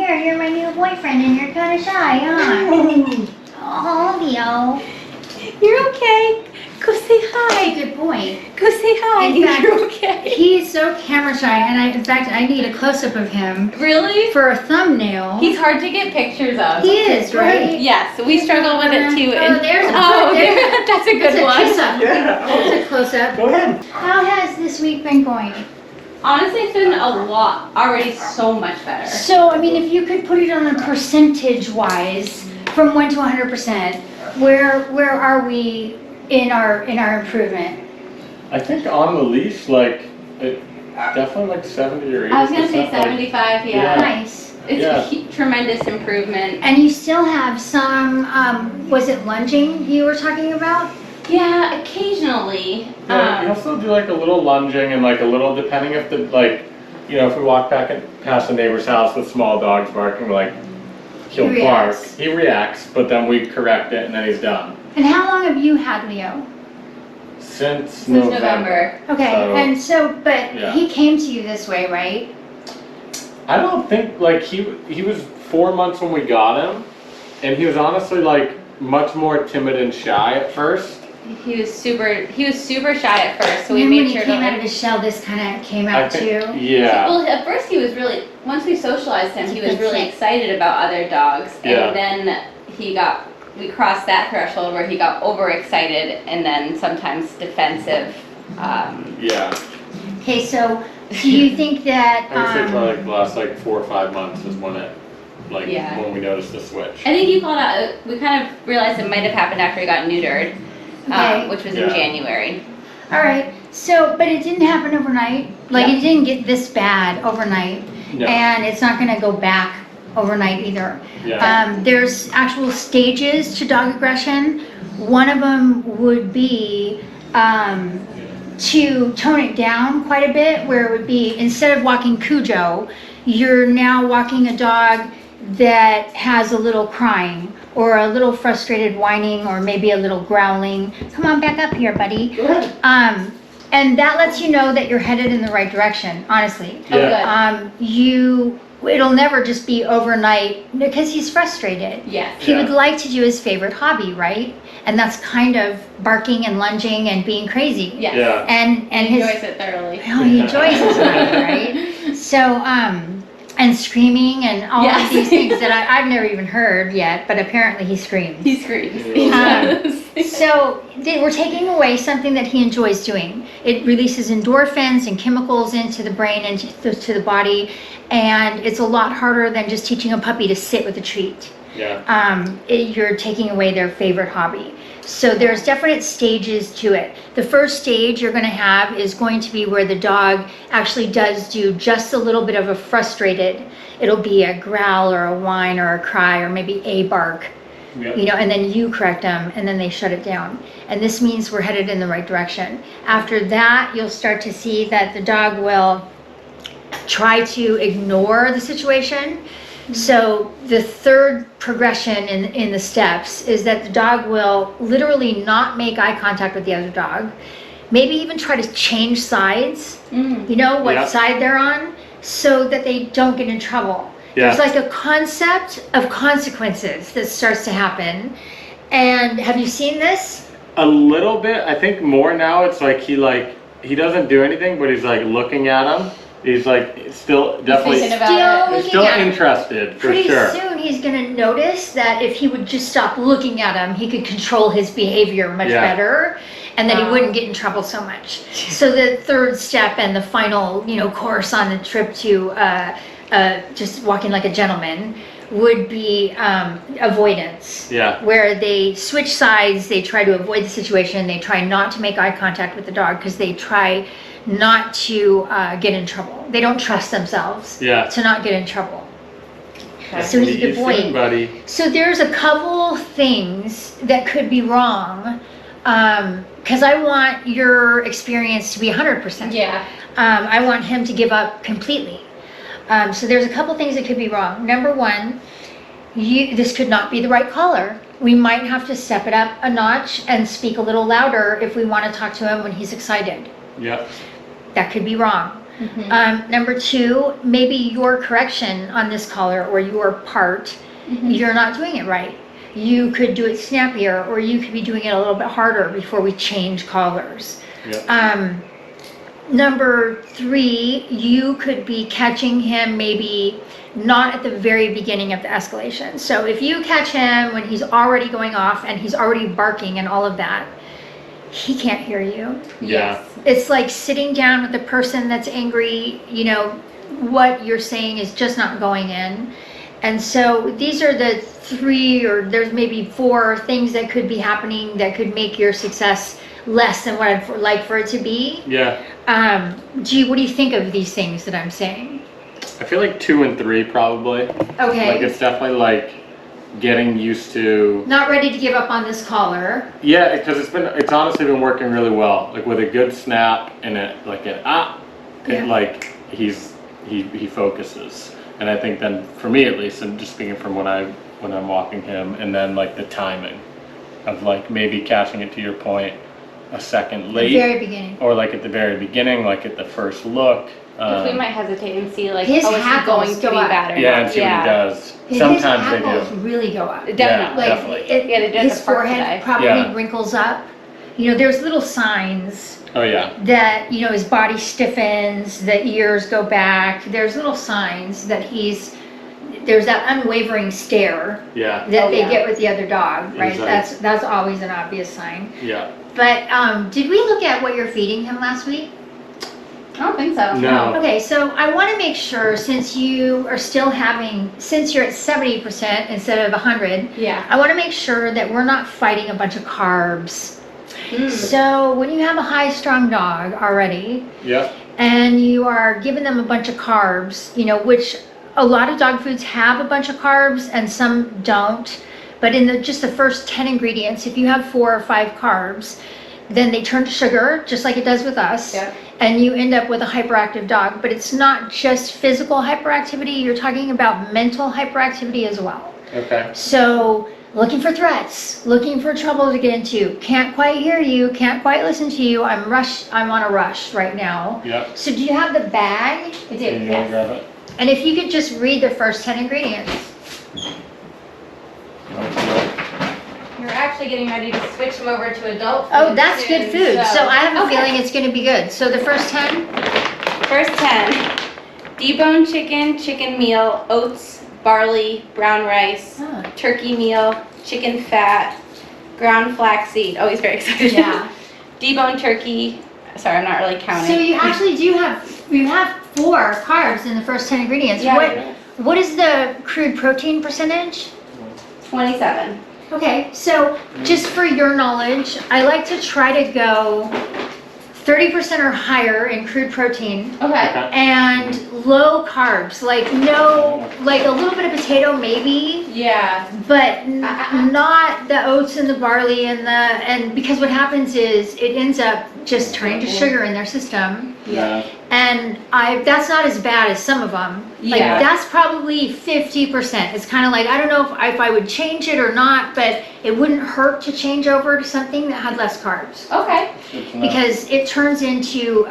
here, you're my new boyfriend and you're kind of shy, huh? Oh, Leo. You're okay. Go say hi. Good boy. Go say hi. In fact, You're okay. He's so camera shy, and in fact, I need a close-up of him Really? for a thumbnail. He's hard to get pictures of. He is, right? Yes, we struggle with it too. Oh, there's a that's a good That's a one. close-up. Yeah. That's a close-up. Go ahead. How has this week been going? Honestly, it's been a lot, already so much better. So, I mean, if you could put it on a percentage-wise, from 1 to 100%, where are we in our improvement? I think on the leash, like, it definitely like 70 or 80%. I was going to say 75, yeah. Yeah. Nice. It's Yeah. a tremendous improvement. And you still have some, was it lunging you were talking about? Yeah, occasionally. Yeah, you'll still do like a little lunging and like a little, depending if the, like, you know, if we walk back and past the neighbor's house with small dogs barking, like, he'll He bark. reacts. He reacts, but then we correct it and then he's done. And how long have you had Leo? Since November. Okay, So, and so, but yeah. he came to you this way, right? I don't think, like, he was 4 months when we got him, and he was honestly, like, much more timid and shy at first. He was super shy at first, so we And made when sure he came to out of his shell, this kind of came I out think, too? yeah. Well, at first he was really, once we socialized him, he was really excited about other dogs. Yeah. And then we crossed that threshold where he got overexcited and then sometimes defensive. Yeah. Okay, so do you think that, I would say probably like the last like 4 or 5 months is when it, like, Yeah. when we noticed the switch. I think you called out, we kind of realized it might have happened after he got neutered, Okay. which was in Yeah. January. all right, so, but it didn't happen overnight? Like, Yeah. it didn't get this bad overnight? No. And it's not gonna go back overnight either? Yeah. There's actual stages to dog aggression. One of them would be to tone it down quite a bit, where it would be, instead of walking Cujo, you're now walking a dog that has a little crying or a little frustrated whining or maybe a little growling. Come on back up here, buddy. Go ahead. And that lets you know that you're headed in the right direction, honestly. Yeah. It'll never just be overnight because he's frustrated. Yes. He would Yeah. like to do his favorite hobby, right? And that's kind of barking and lunging and being crazy. Yes. Yeah. And He his, enjoys it thoroughly. oh, he enjoys his life, right? So, and screaming and all Yes. of these things that I've never even heard yet, but apparently he screams. He screams. So we're taking away something that he enjoys doing. It releases endorphins and chemicals into the brain and to the body, and it's a lot harder than just teaching a puppy to sit with a treat. Yeah. You're taking away their favorite hobby. So there's definite stages to it. The first stage you're going to have is going to be where the dog actually does do just a little bit of a frustrated. It'll be a growl or a whine or a cry or maybe a bark. Yep. You know, and then you correct them and then they shut it down. And this means we're headed in the right direction. After that, you'll start to see that the dog will try to ignore the situation. So the third progression in the steps is that the dog will literally not make eye contact with the other dog. Maybe even try to change sides, you know, what Yeah. side they're on, so that they don't get in trouble. Yeah. There's like a concept of consequences that starts to happen. And have you seen this? A little bit. I think more now it's like he doesn't do anything, but he's like looking at him. He's like still definitely thinking about he's still interested for Pretty sure. soon he's going to notice that if he would just stop looking at him, he could control his behavior much Yeah. better, and then he wouldn't get in trouble so much. So the third step and the final, you know, course on the trip to just walking like a gentleman would be avoidance. Yeah. Where they switch sides, they try to avoid the situation, they try not to make eye contact with the dog because they try not to get in trouble. They don't trust themselves Yeah. to not get in trouble. So he's a good boy. Soon, buddy. So there's a couple things that could be wrong, because I want your experience to be 100%. Yeah. I want him to give up completely. So there's a couple things that could be wrong. Number one, this could not be the right collar. We might have to step it up a notch and speak a little louder if we want to talk to him when he's excited. Yeah. That could be wrong. Number two, maybe your correction on this collar or your part, you're not doing it right. You could do it snappier, or you could be doing it a little bit harder before we change collars. Yeah. Number three, you could be catching him maybe not at the very beginning of the escalation. So if you catch him when he's already going off and he's already barking and all of that, he can't hear you. Yeah. It's like sitting down with the person that's angry, you know, what you're saying is just not going in. And so these are the three, or there's maybe four things that could be happening that could make your success less than what I'd like for it to be. Yeah. What do you think of these things that I'm saying? I feel like 2 and 3 probably. Okay. Like it's definitely like getting used to. Not ready to give up on this collar. Yeah, because it's honestly been working really well. Like with a good snap and it like an Yeah. like he focuses. And I think then for me at least, and just speaking from when I'm walking him, and then like the timing of like maybe catching it to your point a second late, The very beginning. or like at the very beginning, like at the first look. Because we might hesitate and see like, His oh, is he hackles going to go be up. bad or Yeah, not? and see what he does. His Sometimes they hackles do. really go up. Definitely. Yeah, definitely. Yeah, they did His the park forehead today. probably Yeah. wrinkles up. You know, there's little signs Oh yeah. that, you know, his body stiffens, the ears go back. There's little signs that there's that unwavering stare Yeah. that Oh, they yeah. get with the other dog, right? Exactly. That's always an obvious sign. Yeah. But did we look at what you're feeding him last week? I don't think so. No. Okay, so I want to make sure, since you're at 70% instead of 100, Yeah. I want to make sure that we're not fighting a bunch of carbs. Mm. So when you have a high strung dog already, Yeah. and you are giving them a bunch of carbs, you know, which a lot of dog foods have a bunch of carbs and some don't, but in just the first 10 ingredients, if you have 4 or 5 carbs, then they turn to sugar, just like it does with us, Yep. and you end up with a hyperactive dog. But it's not just physical hyperactivity, you're talking about mental hyperactivity as well. Okay. So looking for threats, looking for trouble to get into, can't quite hear you, can't quite listen to you, I'm on a rush right now. Yeah. So do you have the bag? I Can did, you yes. grab it? And if you could just read the first 10 ingredients. You're actually getting ready to switch him over to adult food. Oh, that's soon, good food. So I have a Okay. feeling it's gonna be good. So the first 10? First 10. Deboned chicken, chicken meal, oats, barley, brown rice, Oh, turkey meal, chicken fat, ground flaxseed. Oh, he's very excited. yeah. Deboned turkey. Sorry, I'm not really counting. So you actually have 4 carbs in the first 10 ingredients. Yeah. What is the crude protein percentage? 27. Okay, so just for your knowledge, I like to try to go 30% or higher in crude protein Okay. and low carbs, like a little bit of potato maybe, Yeah. but not the oats and the barley and because what happens is it ends up just turning to sugar in their system. Yeah. And that's not as bad as some of them. Like Yeah. that's probably 50%. It's kind of like, I don't know if I would change it or not, but it wouldn't hurt to change over to something that had less carbs. Okay. Good to know. Because it turns into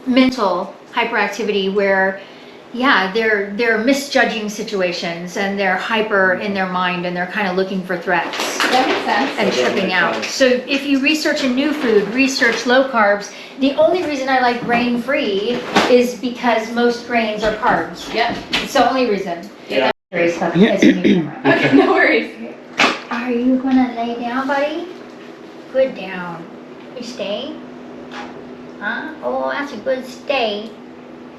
mental hyperactivity where, yeah, they're misjudging situations and they're hyper in their mind and they're kind of looking for threats That makes sense. and That does tripping make out. sense. So if you research a new food, research low carbs. The only reason I like grain free is because most grains are carbs. Yep. It's the only reason. Yeah. Very stuff as a new camera. Okay, no worries. Are you gonna lay down, buddy? Good down. You stay? Huh? Oh, that's a good stay.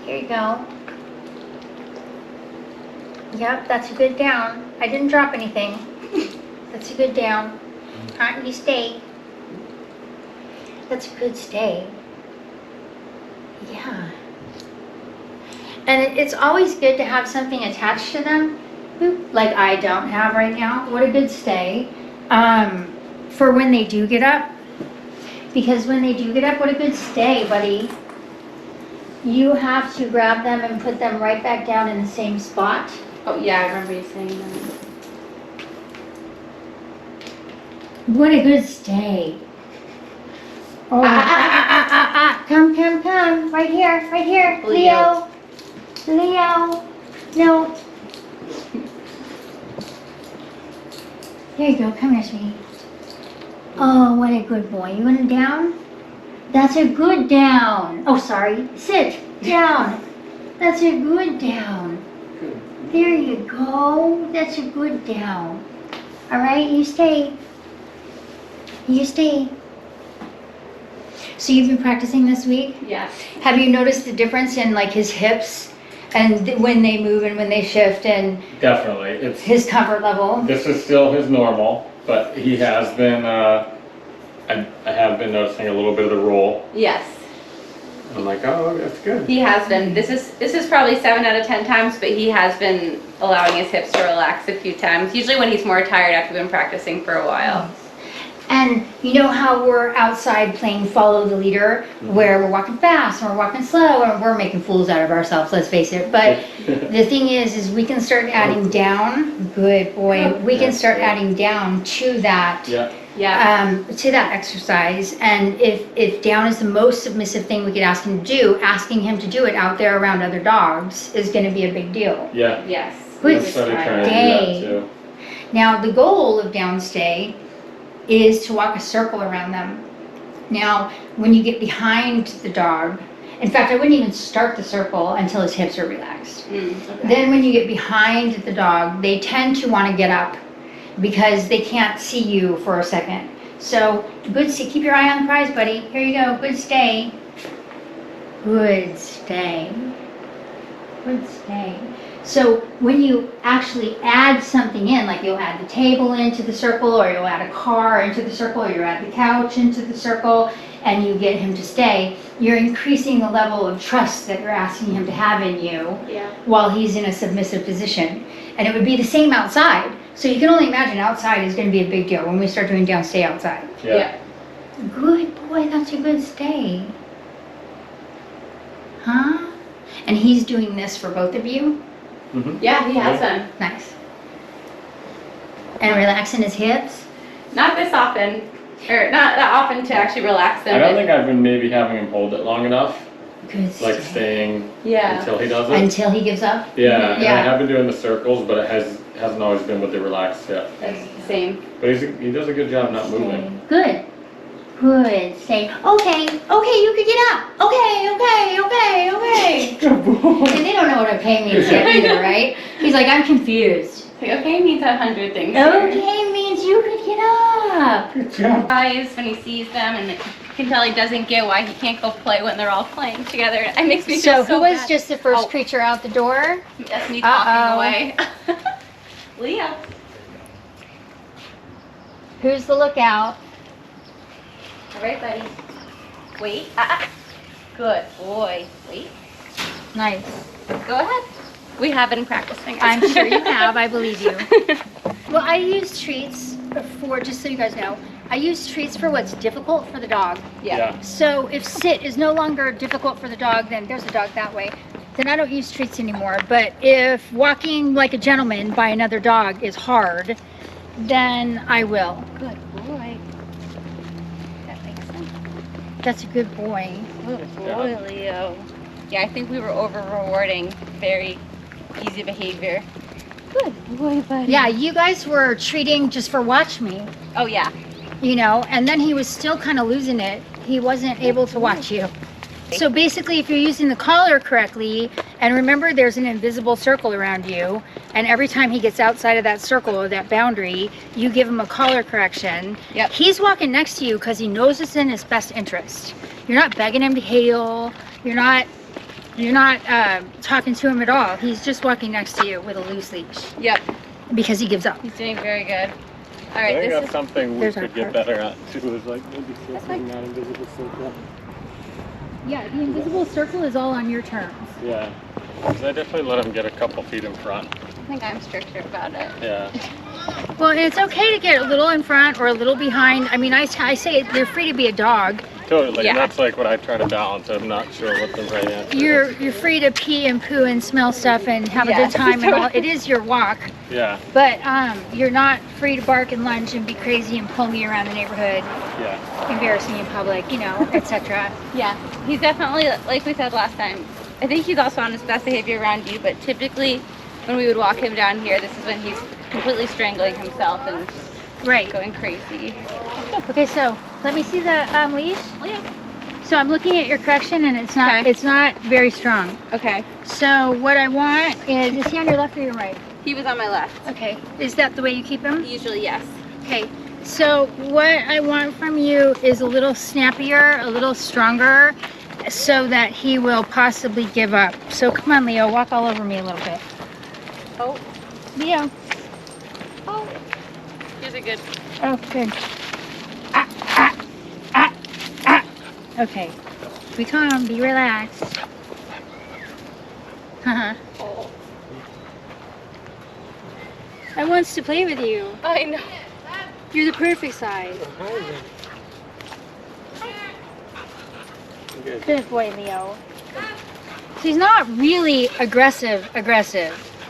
Here you go. Yep, that's a good down. I didn't drop anything. That's a good down. Huh? You stay. That's a good stay. Yeah. And it's always good to have something attached to them, boop, like I don't have right now. What a good stay. For when they do get up. Because when they do get up, what a good stay, buddy. You have to grab them and put them right back down in the same spot. Oh, yeah, I remember you saying that. What a good stay. Oh, Come, come, come. Right here, right here. Leo. Leo. No. There you go. Come here, sweetie. Oh, what a good boy. You want him down? That's a good down. Oh, sorry. Sit. Down. That's a good down. There you go. That's a good down. All right, you stay. You stay. So you've been practicing this week? Yes. Have you noticed the difference in like his hips and when they move and when they shift and Definitely. It's his comfort level? This is still his normal, but he has been, I have been noticing a little bit of the roll. Yes. I'm like, oh, that's good. He has been. This is probably 7 out of 10 times, but he has been allowing his hips to relax a few times. Usually when he's more tired after been practicing for a while. And you know how we're outside playing follow the leader, where we're walking fast and we're walking slow and we're making fools out of ourselves, let's face it. But the thing is we can start adding down, good boy, we can start adding down to that. Yeah. Yeah. To that exercise, and if down is the most submissive thing we could ask him to do, asking him to do it out there around other dogs is going to be a big deal. Yeah. Yes. Good I started trying to do stay. that too. Now the goal of down stay is to walk a circle around them. Now when you get behind the dog, in fact I wouldn't even start the circle until his hips are relaxed. Okay. Then when you get behind the dog, they tend to want to get up because they can't see you for a second. So good, keep your eye on the prize, buddy. Here you go, good stay. Good stay. Good stay. So when you actually add something in, like you'll add the table into the circle, or you'll add a car into the circle, or you add the couch into the circle, and you get him to stay, you're increasing the level of trust that you're asking him to have in you while he's in a submissive position. And it would be the same outside. So you can only imagine outside is going to be a big deal when we start doing down stay outside. Yeah. Good boy, that's a good stay. Huh? And he's doing this for both of you? Yeah, he has been. Nice. And relaxing his hips? Not this often, or not that often to actually relax them. I don't but- think I've been maybe having him hold it long enough, Good like stay. staying Yeah. until he does it. Until he gives up? Yeah, and I Yeah. have been doing the circles, but it hasn't always been with the relaxed hip. That's the same. But he does a good job not moving. Good. Good. Say, okay, you can get up. Okay. Good boy. And they don't know what okay means yet either, right? He's like, I'm confused. Like, okay means 100 things. here. Okay means you could get up. Good job. Eyes when he sees them, and you can tell he doesn't get why he can't go play when they're all playing together. It makes me So feel who so was bad. just the first Oh. creature out the door? That's me Uh-oh. talking away. Leo. Who's the lookout? All right, buddy. Wait. Good boy. Wait. Nice. Go ahead. We have been practicing. I'm sure you have. I believe you. Well, I use treats for, just so you guys know, I use treats for what's difficult for the dog. Yeah. So if sit is no longer difficult for the dog, then there's a dog that way. Then I don't use treats anymore. But if walking like a gentleman by another dog is hard, then I will. Good boy. That makes sense. That's a good boy. Good boy, Leo. Yeah, I think we were over rewarding very easy behavior. Good boy, buddy. Yeah, you guys were treating just for watch me, Oh yeah. you know, and then he was still kind of losing it. He wasn't able to watch you. So basically, if you're using the collar correctly, and remember there's an invisible circle around you, and every time he gets outside of that circle or that boundary, you give him a collar correction. Yep. He's walking next to you because he knows it's in his best interest. You're not begging him to heel. You're not talking to him at all. He's just walking next to you with a loose leash Yep. because he gives up. He's doing very good. All I right, think this that's is something we There's our could get part. better at too, is like maybe That's circling that invisible circle. Yeah, the invisible circle is all on your terms. Yeah. 'Cause I definitely let him get a couple feet in front. I think I'm stricter about it. Yeah. Well, and it's okay to get a little in front or a little behind. I mean, I say you're free to be a dog. Totally. Yeah. And that's like what I try to balance. I'm not sure what the right answer is. You're free to pee and poo and smell stuff and have a Yes, good time and all. totally. It is your walk, Yeah. but you're not free to bark and lunge and be crazy and pull me around the neighborhood, Yeah. embarrass me in public, etc. Yeah, he's definitely, like we said last time, I think he's also on his best behavior around you, but typically when we would walk him down here, this is when he's completely strangling himself and Right. going crazy. Okay, so let me see the leash. Oh, yeah. So I'm looking at your correction and it's not Okay. it's not very strong. Okay, So what I want is he on your left or your right? he was on my left. Okay. Is that the way you keep him? Usually, yes. Okay. So what I want from you is a little snappier, a little stronger, so that he will possibly give up. So come on, Leo, walk all over me a little bit. Oh, Leo. oh. Here's a good. Oh, good. Ah, ah, ah, ah. Okay. Be calm, be relaxed. Haha. Oh. I wants to play with you. I know. You're the perfect size. Good. Good boy, Leo. So he's not really aggressive.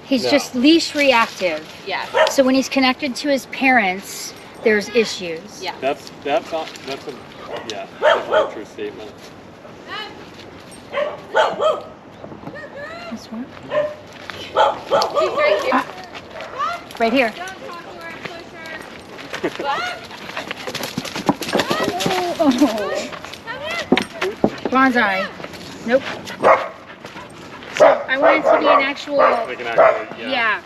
He's No. just leash reactive. Yeah. So when he's connected to his parents, there's issues. Yeah. That's a definitely a true statement. This one? He's right here. Right here. Oh. Bonsai. Nope. So I want it to be an actual. Like an actual, Yeah.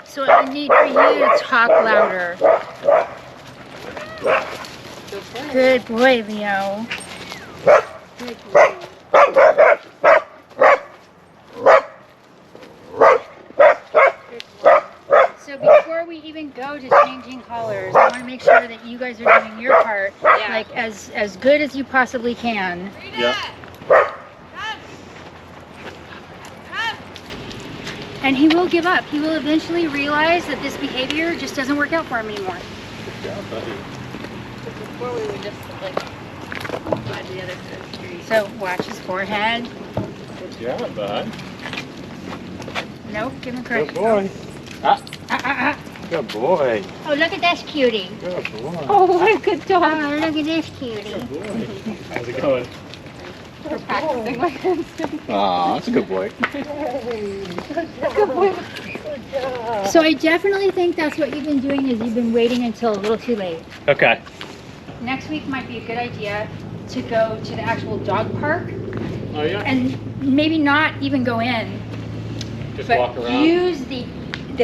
So I need for you to talk louder. Good boy, Leo. Good boy. So before we even go to changing collars, I want to make sure that you guys are doing your part, Yeah. like as good as you possibly can. Yeah. And he will give up. He will eventually realize that this behavior just doesn't work out for him anymore. Good job, buddy. Before we would just like slide the other side. So watch his forehead. Good job, bud. Nope, give him Good correction. boy. Ah, Ah, ah, ah. good boy. Oh, look at this cutie. Good boy. Oh, what a good dog. Oh, look at this cutie. Good boy. How's it going? We're practicing my instinct. Aw, that's a good boy. So I definitely think that's what you've been doing is you've been waiting until a little too late. Okay. Next week might be a good idea to go to the actual dog park Oh yeah. and maybe not even go in, Just but walk around. use the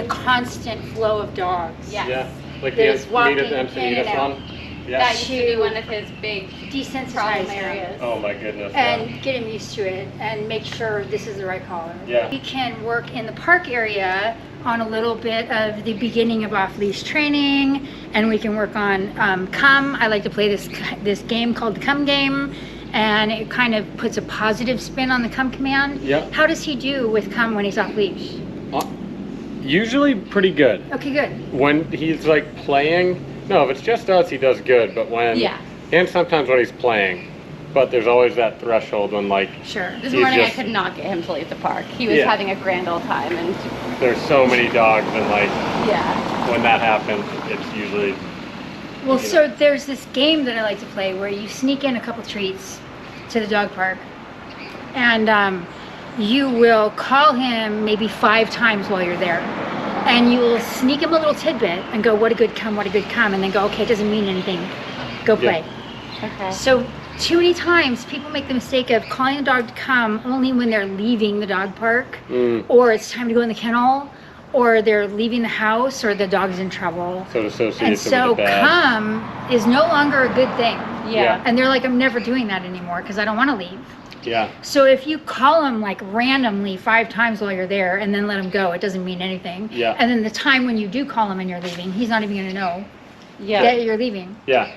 constant flow of dogs. Yeah. Yeah. Like There's the walking Encinitas in and out. one. Yeah. That used to be one of his big Desensitize problem him. areas. Oh my goodness. yeah. And get him used to it and make sure this is the right collar. Yeah. We can work in the park area on a little bit of the beginning of off-leash training, and we can work on come. I like to play this game called the come game, and it kind of puts a positive spin on the come command. Yeah. How does he do with come when he's off-leash? Usually pretty good. Okay, good. When he's like playing, no, if it's just us, he does good. But when, Yeah. and sometimes when he's playing, but there's always that threshold when like Sure. This He's morning just- I could not get him to leave the park. He was Yeah. having a grand old time, and there's so many dogs, and like yeah. when that happens, it's usually Well, so there's this game that I like to play where you sneak in a couple treats to the dog park, and you will call him maybe 5 times while you're there, and you will sneak him a little tidbit and go, "What a good come, what a good come," and then go, "Okay, it doesn't mean anything. Go play." Okay. So too many times people make the mistake of calling a dog to come only when they're leaving the dog park, or it's time to go in the kennel, or they're leaving the house, or the dog's in trouble. so it associates And him so with the bad. come is no longer a good thing. Yeah. And they're like, I'm never doing that anymore because I don't want to leave. Yeah. So if you call them like randomly 5 times while you're there and then let him go, it doesn't mean anything. Yeah. And then the time when you do call him and you're leaving, he's not even going to know Yeah. that you're leaving. Yeah.